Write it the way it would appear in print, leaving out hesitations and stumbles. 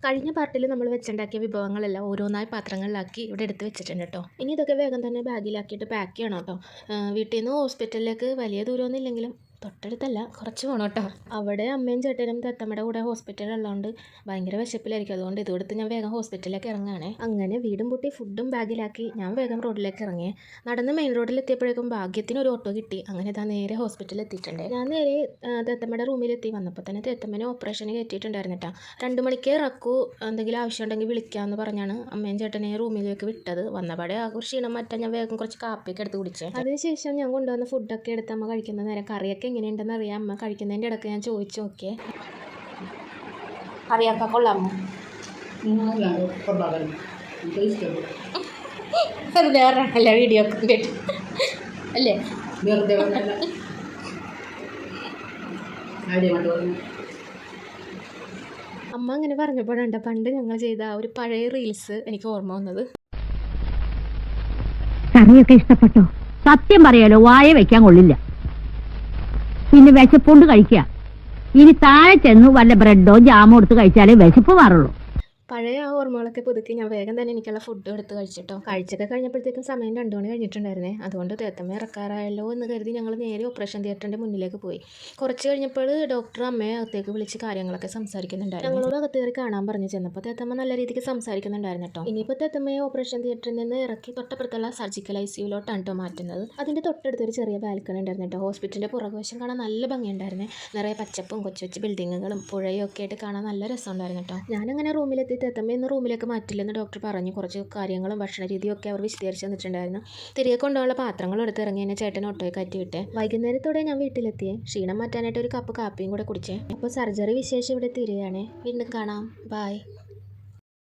കഴിഞ്ഞ പാർട്ടിൽ നമ്മൾ വെച്ചുണ്ടാക്കിയ വിഭവങ്ങളെല്ലാം ഓരോന്നായി പാത്രങ്ങളിലാക്കി ഇവിടെ എടുത്ത് വെച്ചിട്ടുണ്ട് കേട്ടോ. ഇനി ഇതൊക്കെ വേഗം തന്നെ ബാഗിലാക്കിയിട്ട് പാക്ക് ചെയ്യണം കേട്ടോ. വീട്ടിൽ നിന്ന് ഹോസ്പിറ്റലിലേക്ക് വലിയ ദൂരമൊന്നും ഇല്ലെങ്കിലും തൊട്ടടുത്തല്ല, കുറച്ച് പോകണം കേട്ടോ. അവിടെ അമ്മയും ചേട്ടനും തത്തമ്മയുടെ കൂടെ ഹോസ്പിറ്റലുള്ളതുകൊണ്ട് ഭയങ്കര വിശപ്പിലായിരിക്കും. അതുകൊണ്ട് ഇതെടുത്ത് ഞാൻ വേഗം ഹോസ്പിറ്റലിലേക്ക് ഇറങ്ങുകയാണേ. അങ്ങനെ വീടും പൂട്ടി ഫുഡും ബാഗിലാക്കി ഞാൻ വേഗം റോഡിലേക്ക് ഇറങ്ങി. നടന്ന് മെയിൻ റോഡിൽ എത്തിയപ്പോഴേക്കും ഭാഗ്യത്തിന് ഒരു ഓട്ടോ കിട്ടി. അങ്ങനെ ഇതാ നേരെ ഹോസ്പിറ്റലിൽ എത്തിയിട്ടുണ്ട്. ഞാൻ നേരെ തത്തമ്മയുടെ റൂമിലെത്തി. വന്നപ്പോൾ തന്നെ തത്തമ്മനെ ഓപ്പറേഷന് കയറ്റിയിട്ടുണ്ടായിരുന്നു കേട്ടോ. 2 മണിക്ക് ഇറക്കൂ, എന്തെങ്കിലും ആവശ്യം ഉണ്ടെങ്കിൽ വിളിക്കാമെന്ന് പറഞ്ഞാണ് അമ്മയും ചേട്ടനെ റൂമിലേക്ക് വിട്ടത്. വന്നപാടെ ആ ക്ഷീണം മാറ്റാൻ ഞാൻ വേഗം കുറച്ച് കാപ്പിയൊക്കെ എടുത്ത് കുടിച്ചത്. അതിനുശേഷം ഞാൻ കൊണ്ടുവന്ന ഫുഡൊക്കെ എടുത്ത് അമ്മ കഴിക്കുന്ന നേരം കറിയൊക്കെ എങ്ങനെയുണ്ടെന്ന് അറിയാം. അമ്മ കഴിക്കുന്നതിൻ്റെ ഇടയ്ക്ക് ഞാൻ ചോദിച്ചു നോക്കിയേ, കറിയൊക്കെ കൊള്ളാമോ? വെറുതെ പറഞ്ഞല്ല, വീഡിയോ ഒക്കെ കേട്ടു അല്ലേ? അമ്മ അങ്ങനെ പറഞ്ഞപ്പോഴുണ്ട് പണ്ട് ഞങ്ങൾ ചെയ്ത ഒരു പഴയ റീൽസ് എനിക്ക് ഓർമ്മ വന്നത്. കറിയൊക്കെ ഇഷ്ടപ്പെട്ടോ? സത്യം പറയാലോ, വായ വെക്കാൻ കൊള്ളില്ല. പിന്നെ വിശപ്പുണ്ട് കഴിക്കുക. ഇനി താഴെ ചെന്ന് വല്ല ബ്രെഡോ ജാമോ എടുത്ത് കഴിച്ചാലേ വിശപ്പ് മാറുള്ളൂ. പഴയ ആ ഓർമ്മകളൊക്കെ പുതുക്കി ഞാൻ വേഗം തന്നെ എനിക്കുള്ള ഫുഡ് എടുത്ത് കഴിച്ചിട്ടോ. കഴിച്ചൊക്കെ കഴിഞ്ഞപ്പോഴത്തേക്കും സമയം 2 മണി കഴിഞ്ഞിട്ടുണ്ടായിരുന്നേ. അതുകൊണ്ട് തത്തമ്മ ഇറക്കാറായല്ലോ എന്ന് കരുതി ഞങ്ങൾ നേരെ ഓപ്പറേഷൻ തിയേറ്ററിൻ്റെ മുന്നിലേക്ക് പോയി. കുറച്ച് കഴിഞ്ഞപ്പോൾ ഡോക്ടർ അമ്മയെ അകത്തേക്ക് വിളിച്ച് കാര്യങ്ങളൊക്കെ സംസാരിക്കുന്നുണ്ടായിരുന്നു. ഞങ്ങളോട് അകത്ത് കയറി കാണാൻ പറഞ്ഞു ചെന്നപ്പോൾ തത്തമ്മ നല്ല രീതിക്ക് സംസാരിക്കുന്നുണ്ടായിരുന്നു കേട്ടോ. ഇനിയിപ്പോൾ തത്തമ്മയെ ഓപ്പറേഷൻ തിയേറ്ററിൽ നിന്ന് ഇറക്കി തൊട്ടപ്പുറത്തുള്ള സർജിക്കൽ ICUലോട്ടാണ് കേട്ടോ മാറ്റുന്നത്. അതിൻ്റെ തൊട്ടടുത്തൊരു ചെറിയ ബാൽക്കണി ഉണ്ടായിരുന്നു കേട്ടോ. ഹോസ്പിറ്റലിൻ്റെ പുറകുവശം കാണാൻ നല്ല ഭംഗിയുണ്ടായിരുന്നേ. നിറയെ പച്ചപ്പും കൊച്ചു കൊച്ചു ബിൽഡിങ്ങുകളും പുഴയും ഒക്കെ ആയിട്ട് കാണാൻ നല്ല രസമുണ്ടായിരുന്നു കേട്ടോ. ഞാനങ്ങനെ റൂമിലെത്തി തത്തമ്മ ഇന്ന് റൂമിലേക്ക് മാറ്റില്ലെന്ന് ഡോക്ടർ പറഞ്ഞു. കുറച്ച് കാര്യങ്ങളും ഭക്ഷണ രീതിയും ഒക്കെ അവർ വിശദീകരിച്ച് തന്നിട്ടുണ്ടായിരുന്നു. തിരികെ കൊണ്ടുപോകാനുള്ള പാത്രങ്ങൾ എടുത്ത് ഇറങ്ങി എന്നെ ചേട്ടൻ ഓട്ടോയിൽ കയറ്റി വിട്ടേ. വൈകുന്നേരത്തോടെ ഞാൻ വീട്ടിലെത്തിയേ. ക്ഷീണം മാറ്റാനായിട്ട് ഒരു കപ്പ് കാപ്പിയും കൂടെ കുടിച്ചേ. അപ്പോൾ സർജറി വിശേഷം ഇവിടെ തീരുകയാണേ. വീണ്ടും കാണാം. ബൈ.